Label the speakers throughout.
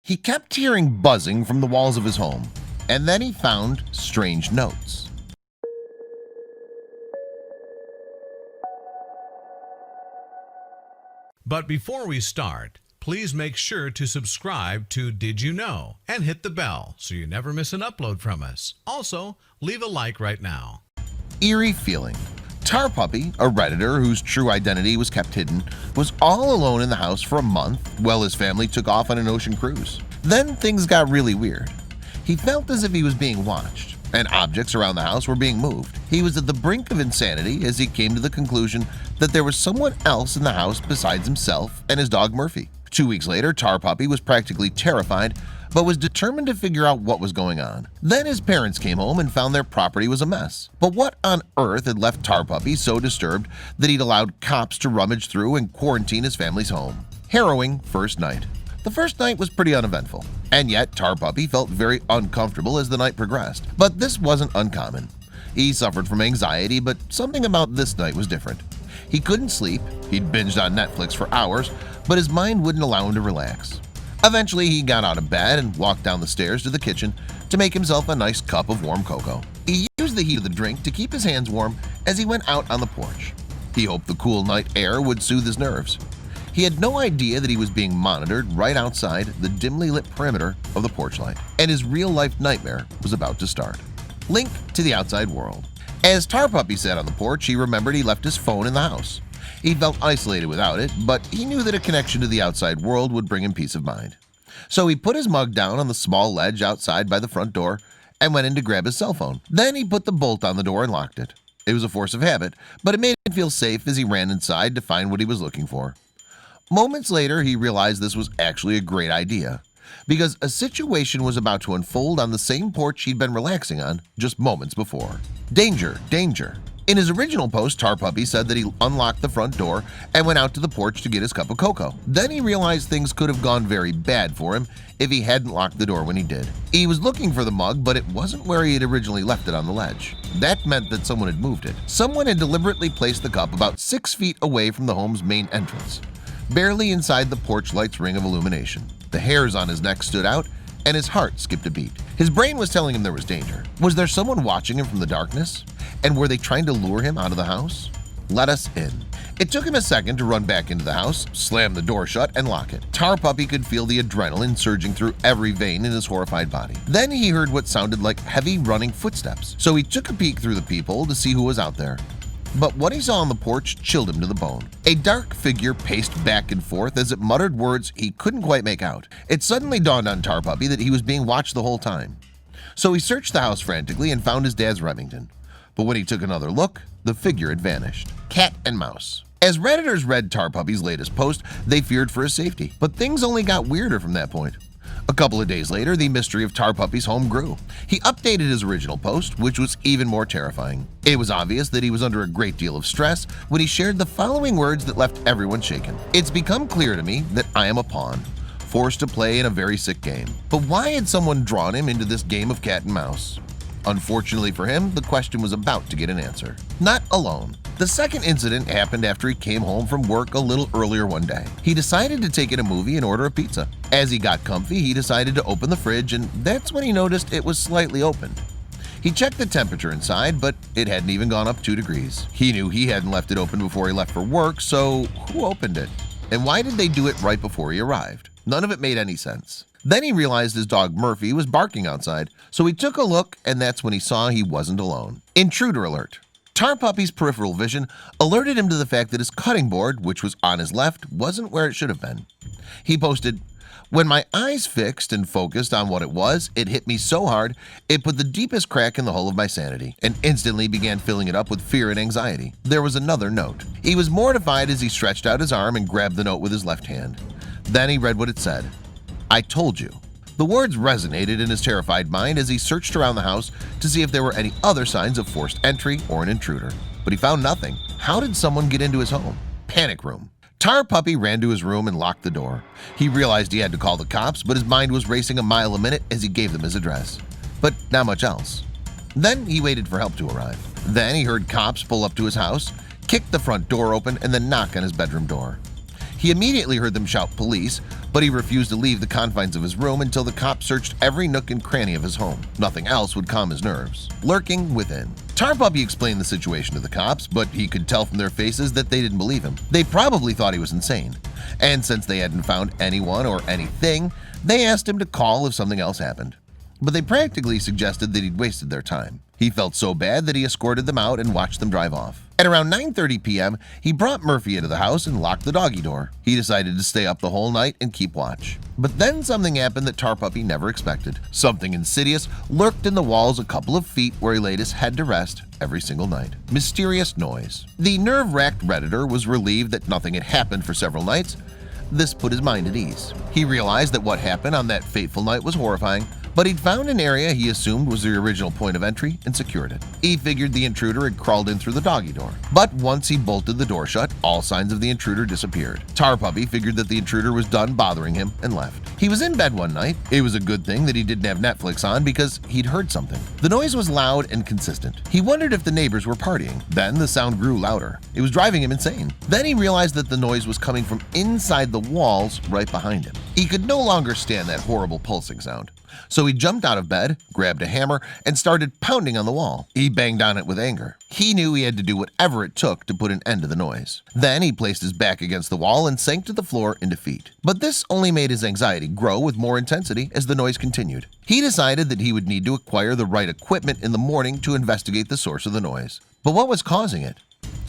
Speaker 1: He kept hearing buzzing from the walls of his home, and then he found strange notes.
Speaker 2: But before we start, please make sure to subscribe to Did You Know and hit the bell so you never miss an upload from us. Also, leave a like right now.
Speaker 1: Eerie feeling. TarPuppy, a Redditor whose true identity was kept hidden, was all alone in the house for a month while his family took off on an ocean cruise. Then things got really weird. He felt as if he was being watched, and objects around the house were being moved. He was at the brink of insanity as he came to the conclusion that there was someone else in the house besides himself and his dog Murphy. 2 weeks later, TarPuppy was practically terrified but was determined to figure out what was going on. Then his parents came home and found their property was a mess. But what on earth had left TarPuppy so disturbed that he'd allowed cops to rummage through and quarantine his family's home? Harrowing first night. The first night was pretty uneventful, and yet TarPuppy felt very uncomfortable as the night progressed. But this wasn't uncommon. He suffered from anxiety, but something about this night was different. He couldn't sleep, he'd binged on Netflix for hours, but his mind wouldn't allow him to relax. Eventually, he got out of bed and walked down the stairs to the kitchen to make himself a nice cup of warm cocoa. He used the heat of the drink to keep his hands warm as he went out on the porch. He hoped the cool night air would soothe his nerves. He had no idea that he was being monitored right outside the dimly lit perimeter of the porch light, and his real-life nightmare was about to start. Link to the outside world. As TarPuppy sat on the porch, he remembered he left his phone in the house. He felt isolated without it, but he knew that a connection to the outside world would bring him peace of mind. So he put his mug down on the small ledge outside by the front door and went in to grab his cell phone. Then he put the bolt on the door and locked it. It was a force of habit, but it made him feel safe as he ran inside to find what he was looking for. Moments later, he realized this was actually a great idea, because a situation was about to unfold on the same porch he'd been relaxing on just moments before. Danger, danger. In his original post, TarPuppy said that he unlocked the front door and went out to the porch to get his cup of cocoa. Then he realized things could have gone very bad for him if he hadn't locked the door when he did. He was looking for the mug, but it wasn't where he had originally left it on the ledge. That meant that someone had moved it. Someone had deliberately placed the cup about 6 feet away from the home's main entrance, barely inside the porch light's ring of illumination. The hairs on his neck stood out, and his heart skipped a beat. His brain was telling him there was danger. Was there someone watching him from the darkness? And were they trying to lure him out of the house? Let us in. It took him a second to run back into the house, slam the door shut, and lock it. TarPuppy could feel the adrenaline surging through every vein in his horrified body. Then he heard what sounded like heavy running footsteps, so he took a peek through the peephole to see who was out there. But what he saw on the porch chilled him to the bone. A dark figure paced back and forth as it muttered words he couldn't quite make out. It suddenly dawned on TarPuppy that he was being watched the whole time. So he searched the house frantically and found his dad's Remington. But when he took another look, the figure had vanished. Cat and mouse. As Redditors read TarPuppy's latest post, they feared for his safety. But things only got weirder from that point. A couple of days later, the mystery of TarPuppy's home grew. He updated his original post, which was even more terrifying. It was obvious that he was under a great deal of stress when he shared the following words that left everyone shaken. It's become clear to me that I am a pawn, forced to play in a very sick game. But why had someone drawn him into this game of cat and mouse? Unfortunately for him, the question was about to get an answer. Not alone. The second incident happened after he came home from work a little earlier one day. He decided to take in a movie and order a pizza. As he got comfy, he decided to open the fridge, and that's when he noticed it was slightly opened. He checked the temperature inside, but it hadn't even gone up 2 degrees. He knew he hadn't left it open before he left for work, so who opened it? And why did they do it right before he arrived? None of it made any sense. Then he realized his dog Murphy was barking outside, so he took a look, and that's when he saw he wasn't alone. Intruder alert. TarPuppy's peripheral vision alerted him to the fact that his cutting board, which was on his left, wasn't where it should have been. He posted, "When my eyes fixed and focused on what it was, it hit me so hard, it put the deepest crack in the hull of my sanity, and instantly began filling it up with fear and anxiety." There was another note. He was mortified as he stretched out his arm and grabbed the note with his left hand. Then he read what it said. "I told you." The words resonated in his terrified mind as he searched around the house to see if there were any other signs of forced entry or an intruder. But he found nothing. How did someone get into his home? Panic room. TarPuppy ran to his room and locked the door. He realized he had to call the cops, but his mind was racing a mile a minute as he gave them his address. But not much else. Then he waited for help to arrive. Then he heard cops pull up to his house, kick the front door open, and then knock on his bedroom door. He immediately heard them shout police, but he refused to leave the confines of his room until the cops searched every nook and cranny of his home. Nothing else would calm his nerves. Lurking within. TarPuppy explained the situation to the cops, but he could tell from their faces that they didn't believe him. They probably thought he was insane. And since they hadn't found anyone or anything, they asked him to call if something else happened. But they practically suggested that he'd wasted their time. He felt so bad that he escorted them out and watched them drive off. At around 9:30 p.m., he brought Murphy into the house and locked the doggy door. He decided to stay up the whole night and keep watch. But then something happened that TarPuppy never expected. Something insidious lurked in the walls a couple of feet where he laid his head to rest every single night. Mysterious noise. The nerve-wracked Redditor was relieved that nothing had happened for several nights. This put his mind at ease. He realized that what happened on that fateful night was horrifying, but he'd found an area he assumed was the original point of entry and secured it. He figured the intruder had crawled in through the doggy door. But once he bolted the door shut, all signs of the intruder disappeared. TarPuppy figured that the intruder was done bothering him and left. He was in bed one night. It was a good thing that he didn't have Netflix on because he'd heard something. The noise was loud and consistent. He wondered if the neighbors were partying. Then the sound grew louder. It was driving him insane. Then he realized that the noise was coming from inside the walls right behind him. He could no longer stand that horrible pulsing sound. So he jumped out of bed, grabbed a hammer, and started pounding on the wall. He banged on it with anger. He knew he had to do whatever it took to put an end to the noise. Then he placed his back against the wall and sank to the floor in defeat. But this only made his anxiety grow with more intensity as the noise continued. He decided that he would need to acquire the right equipment in the morning to investigate the source of the noise. But what was causing it?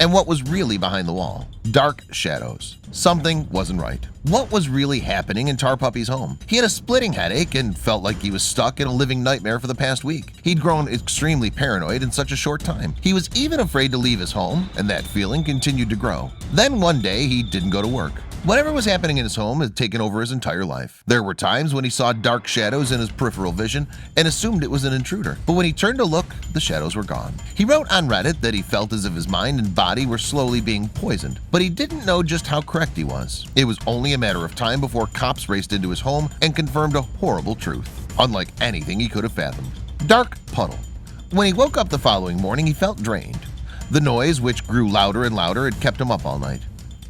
Speaker 1: And what was really behind the wall? Dark shadows. Something wasn't right. What was really happening in TarPuppy's home? He had a splitting headache and felt like he was stuck in a living nightmare for the past week. He'd grown extremely paranoid in such a short time. He was even afraid to leave his home, and that feeling continued to grow. Then one day, he didn't go to work. Whatever was happening in his home had taken over his entire life. There were times when he saw dark shadows in his peripheral vision and assumed it was an intruder. But when he turned to look, the shadows were gone. He wrote on Reddit that he felt as if his mind and body were slowly being poisoned, but he didn't know just how correct he was. It was only a matter of time before cops raced into his home and confirmed a horrible truth, unlike anything he could have fathomed. Dark puddle. When he woke up the following morning, he felt drained. The noise, which grew louder and louder, had kept him up all night.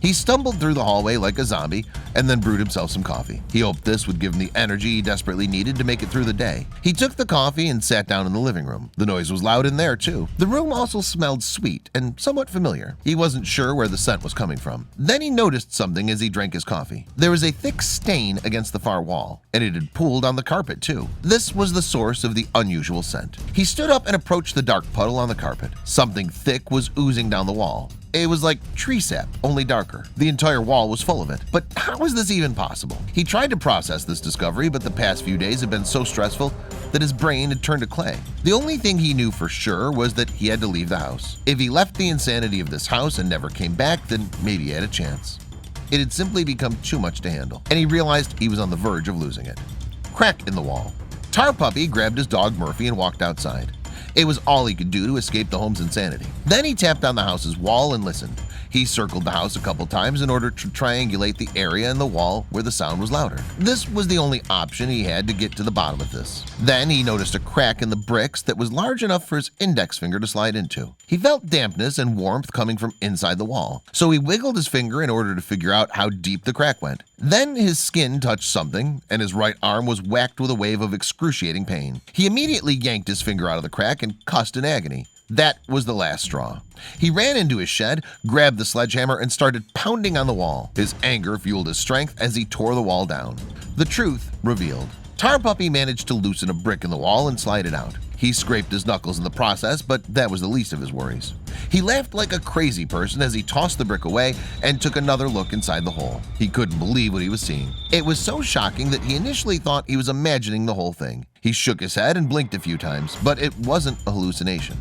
Speaker 1: He stumbled through the hallway like a zombie and then brewed himself some coffee. He hoped this would give him the energy he desperately needed to make it through the day. He took the coffee and sat down in the living room. The noise was loud in there too. The room also smelled sweet and somewhat familiar. He wasn't sure where the scent was coming from. Then he noticed something as he drank his coffee. There was a thick stain against the far wall, and it had pooled on the carpet too. This was the source of the unusual scent. He stood up and approached the dark puddle on the carpet. Something thick was oozing down the wall. It was like tree sap, only darker. The entire wall was full of it. But how was this even possible? He tried to process this discovery, but the past few days had been so stressful that his brain had turned to clay. The only thing he knew for sure was that he had to leave the house. If he left the insanity of this house and never came back, then maybe he had a chance. It had simply become too much to handle, and he realized he was on the verge of losing it. Crack in the wall. TarPuppy grabbed his dog Murphy and walked outside. It was all he could do to escape the home's insanity. Then he tapped on the house's wall and listened. He circled the house a couple times in order to triangulate the area in the wall where the sound was louder. This was the only option he had to get to the bottom of this. Then he noticed a crack in the bricks that was large enough for his index finger to slide into. He felt dampness and warmth coming from inside the wall, so he wiggled his finger in order to figure out how deep the crack went. Then his skin touched something, and his right arm was whacked with a wave of excruciating pain. He immediately yanked his finger out of the crack and cussed in agony. That was the last straw. He ran into his shed, grabbed the sledgehammer, and started pounding on the wall. His anger fueled his strength as he tore the wall down. The truth revealed. TarPuppy managed to loosen a brick in the wall and slide it out. He scraped his knuckles in the process, but that was the least of his worries. He laughed like a crazy person as he tossed the brick away and took another look inside the hole. He couldn't believe what he was seeing. It was so shocking that he initially thought he was imagining the whole thing. He shook his head and blinked a few times, but it wasn't a hallucination.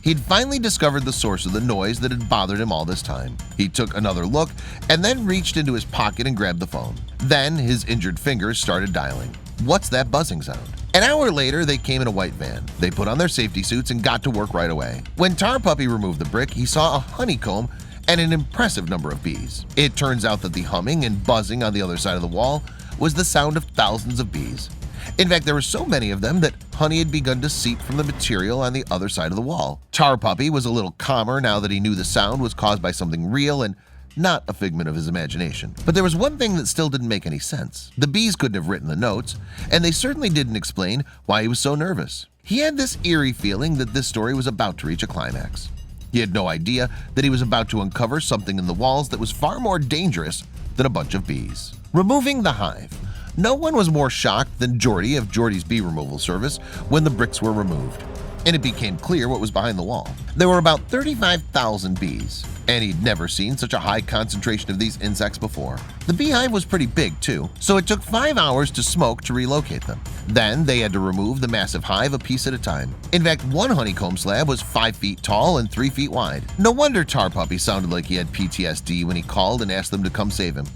Speaker 1: He'd finally discovered the source of the noise that had bothered him all this time. He took another look and then reached into his pocket and grabbed the phone. Then his injured fingers started dialing. What's that buzzing sound? An hour later, they came in a white van. They put on their safety suits and got to work right away. When TarPuppy removed the brick, he saw a honeycomb and an impressive number of bees. It turns out that the humming and buzzing on the other side of the wall was the sound of thousands of bees. In fact, there were so many of them that honey had begun to seep from the material on the other side of the wall. TarPuppy was a little calmer now that he knew the sound was caused by something real and not a figment of his imagination. But there was one thing that still didn't make any sense. The bees couldn't have written the notes, and they certainly didn't explain why he was so nervous. He had this eerie feeling that this story was about to reach a climax. He had no idea that he was about to uncover something in the walls that was far more dangerous than a bunch of bees. Removing the hive. No one was more shocked than Jordy of Jordy's bee removal service when the bricks were removed, and it became clear what was behind the wall. There were about 35,000 bees, and he'd never seen such a high concentration of these insects before. The beehive was pretty big too, so it took 5 hours to smoke to relocate them. Then they had to remove the massive hive a piece at a time. In fact, one honeycomb slab was 5 feet tall and 3 feet wide. No wonder TarPuppy sounded like he had PTSD when he called and asked them to come save him.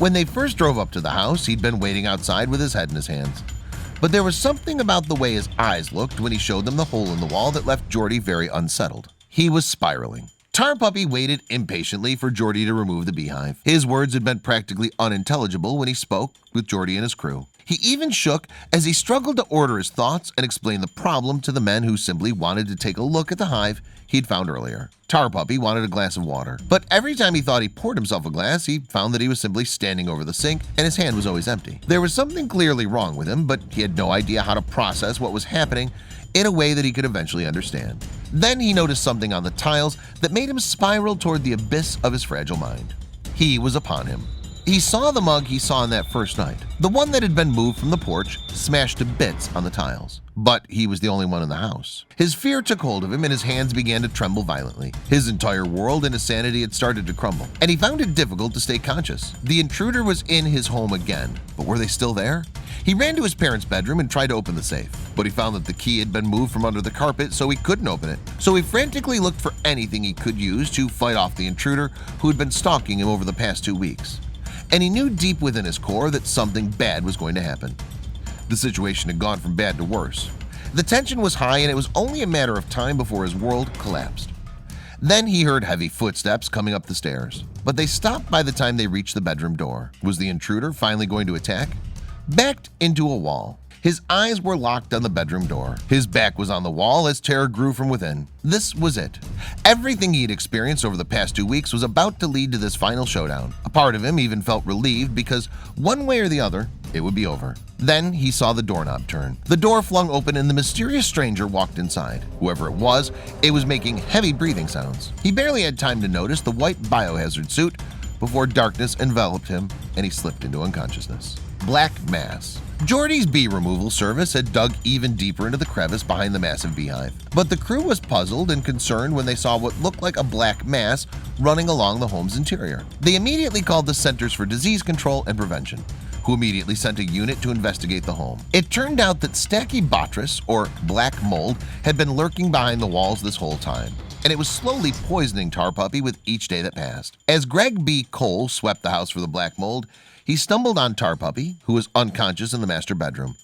Speaker 1: When they first drove up to the house, he'd been waiting outside with his head in his hands. But there was something about the way his eyes looked when he showed them the hole in the wall that left Jordy very unsettled. He was spiraling. TarPuppy waited impatiently for Jordy to remove the beehive. His words had been practically unintelligible when he spoke with Jordy and his crew. He even shook as he struggled to order his thoughts and explain the problem to the men who simply wanted to take a look at the hive he'd found earlier. TarPuppy wanted a glass of water, but every time he thought he poured himself a glass, he found that he was simply standing over the sink and his hand was always empty. There was something clearly wrong with him, but he had no idea how to process what was happening in a way that he could eventually understand. Then he noticed something on the tiles that made him spiral toward the abyss of his fragile mind. He was upon him. He saw the mug he saw on that first night, the one that had been moved from the porch, smashed to bits on the tiles. But he was the only one in the house. His fear took hold of him and his hands began to tremble violently. His entire world and his sanity had started to crumble, and he found it difficult to stay conscious. The intruder was in his home again, but were they still there? He ran to his parents' bedroom and tried to open the safe, but he found that the key had been moved from under the carpet, so he couldn't open it. So he frantically looked for anything he could use to fight off the intruder who had been stalking him over the past 2 weeks. And he knew deep within his core that something bad was going to happen. The situation had gone from bad to worse. The tension was high and it was only a matter of time before his world collapsed. Then he heard heavy footsteps coming up the stairs, but they stopped by the time they reached the bedroom door. Was the intruder finally going to attack? Backed into a wall. His eyes were locked on the bedroom door. His back was on the wall as terror grew from within. This was it. Everything he had experienced over the past 2 weeks was about to lead to this final showdown. A part of him even felt relieved because one way or the other, it would be over. Then he saw the doorknob turn. The door flung open and the mysterious stranger walked inside. Whoever it was making heavy breathing sounds. He barely had time to notice the white biohazard suit before darkness enveloped him and he slipped into unconsciousness. Black mass. Jordy's bee removal service had dug even deeper into the crevice behind the massive beehive, but the crew was puzzled and concerned when they saw what looked like a black mass running along the home's interior. They immediately called the Centers for Disease Control and Prevention, who immediately sent a unit to investigate the home. It turned out that Stachybotrys, or black mold, had been lurking behind the walls this whole time, and it was slowly poisoning TarPuppy with each day that passed. As Greg B. Cole swept the house for the black mold, he stumbled on TarPuppy, who was unconscious in the master bedroom.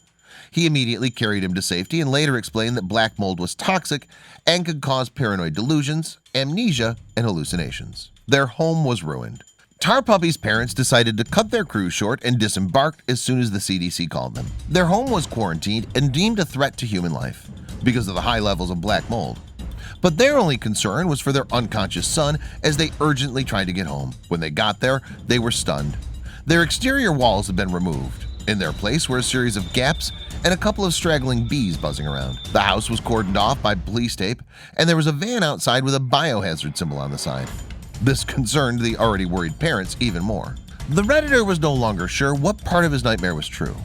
Speaker 1: He immediately carried him to safety and later explained that black mold was toxic and could cause paranoid delusions, amnesia, and hallucinations. Their home was ruined. TarPuppy's parents decided to cut their cruise short and disembarked as soon as the CDC called them. Their home was quarantined and deemed a threat to human life because of the high levels of black mold. But their only concern was for their unconscious son as they urgently tried to get home. When they got there, they were stunned. Their exterior walls had been removed. In their place were a series of gaps and a couple of straggling bees buzzing around. The house was cordoned off by police tape, and there was a van outside with a biohazard symbol on the side. This concerned the already worried parents even more. The Redditor was no longer sure what part of his nightmare was true,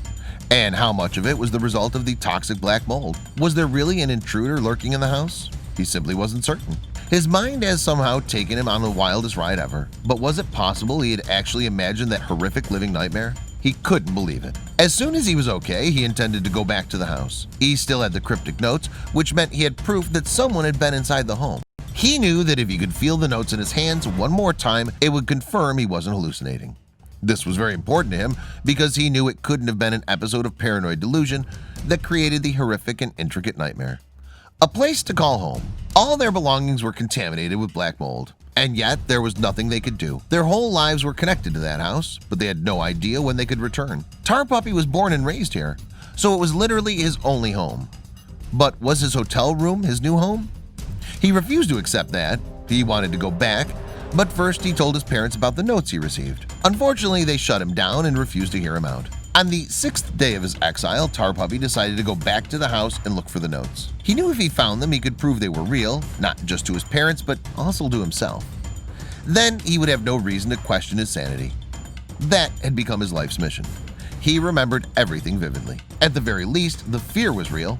Speaker 1: and how much of it was the result of the toxic black mold. Was there really an intruder lurking in the house? He simply wasn't certain. His mind has somehow taken him on the wildest ride ever. But was it possible he had actually imagined that horrific living nightmare? He couldn't believe it. As soon as he was okay, he intended to go back to the house. He still had the cryptic notes, which meant he had proof that someone had been inside the home. He knew that if he could feel the notes in his hands one more time, it would confirm he wasn't hallucinating. This was very important to him because he knew it couldn't have been an episode of paranoid delusion that created the horrific and intricate nightmare. A place to call home. All their belongings were contaminated with black mold, and yet there was nothing they could do. Their whole lives were connected to that house, but they had no idea when they could return. TarPuppy was born and raised here, so it was literally his only home. But was his hotel room his new home? He refused to accept that. He wanted to go back, But first he told his parents about the notes he received. Unfortunately, they shut him down and refused to hear him out. On the 6th day of his exile, TarPuppy decided to go back to the house and look for the notes. He knew if he found them, he could prove they were real, not just to his parents, but also to himself. Then he would have no reason to question his sanity. That had become his life's mission. He remembered everything vividly. At the very least, the fear was real.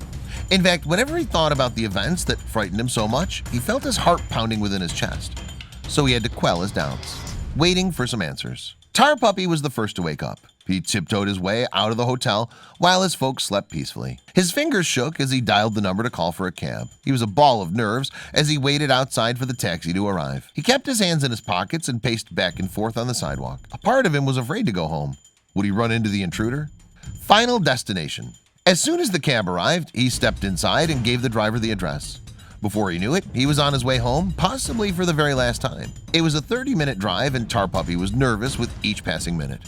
Speaker 1: In fact, whenever he thought about the events that frightened him so much, he felt his heart pounding within his chest. So he had to quell his doubts, waiting for some answers. TarPuppy was the first to wake up. He tiptoed his way out of the hotel while his folks slept peacefully. His fingers shook as he dialed the number to call for a cab. He was a ball of nerves as he waited outside for the taxi to arrive. He kept his hands in his pockets and paced back and forth on the sidewalk. A part of him was afraid to go home. Would he run into the intruder? Final destination. As soon as the cab arrived, he stepped inside and gave the driver the address. Before he knew it, he was on his way home, possibly for the very last time. It was a 30-minute drive and TarPuppy was nervous with each passing minute.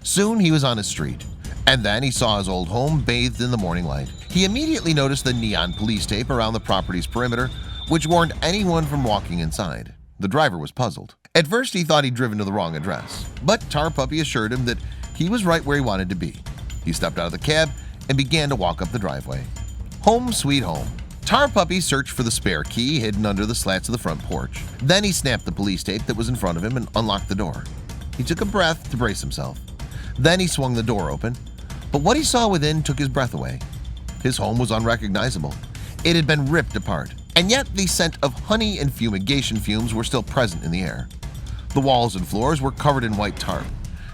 Speaker 1: Soon he was on his street, and then he saw his old home bathed in the morning light. He immediately noticed the neon police tape around the property's perimeter, which warned anyone from walking inside. The driver was puzzled. At first he thought he'd driven to the wrong address, but TarPuppy assured him that he was right where he wanted to be. He stepped out of the cab and began to walk up the driveway. Home sweet home. TarPuppy searched for the spare key hidden under the slats of the front porch. Then he snapped the police tape that was in front of him and unlocked the door. He took a breath to brace himself. Then he swung the door open, but what he saw within took his breath away. His home was unrecognizable. It had been ripped apart, and yet the scent of honey and fumigation fumes were still present in the air. The walls and floors were covered in white tarp.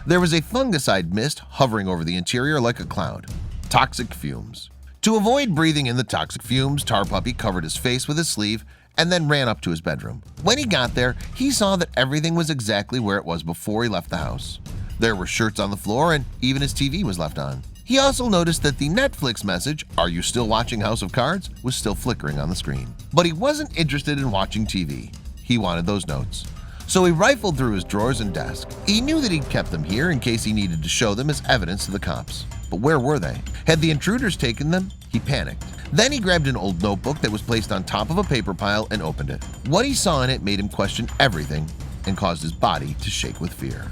Speaker 1: There was a fungicide mist hovering over the interior like a cloud. Toxic fumes. To avoid breathing in the toxic fumes, TarPuppy covered his face with his sleeve and then ran up to his bedroom. When he got there, he saw that everything was exactly where it was before he left the house. There were shirts on the floor and even his TV was left on. He also noticed that the Netflix message, "Are you still watching House of Cards?" was still flickering on the screen. But he wasn't interested in watching TV. He wanted those notes. So he rifled through his drawers and desk. He knew that he'd kept them here in case he needed to show them as evidence to the cops. But where were they? Had the intruders taken them? He panicked. Then he grabbed an old notebook that was placed on top of a paper pile and opened it. What he saw in it made him question everything and caused his body to shake with fear.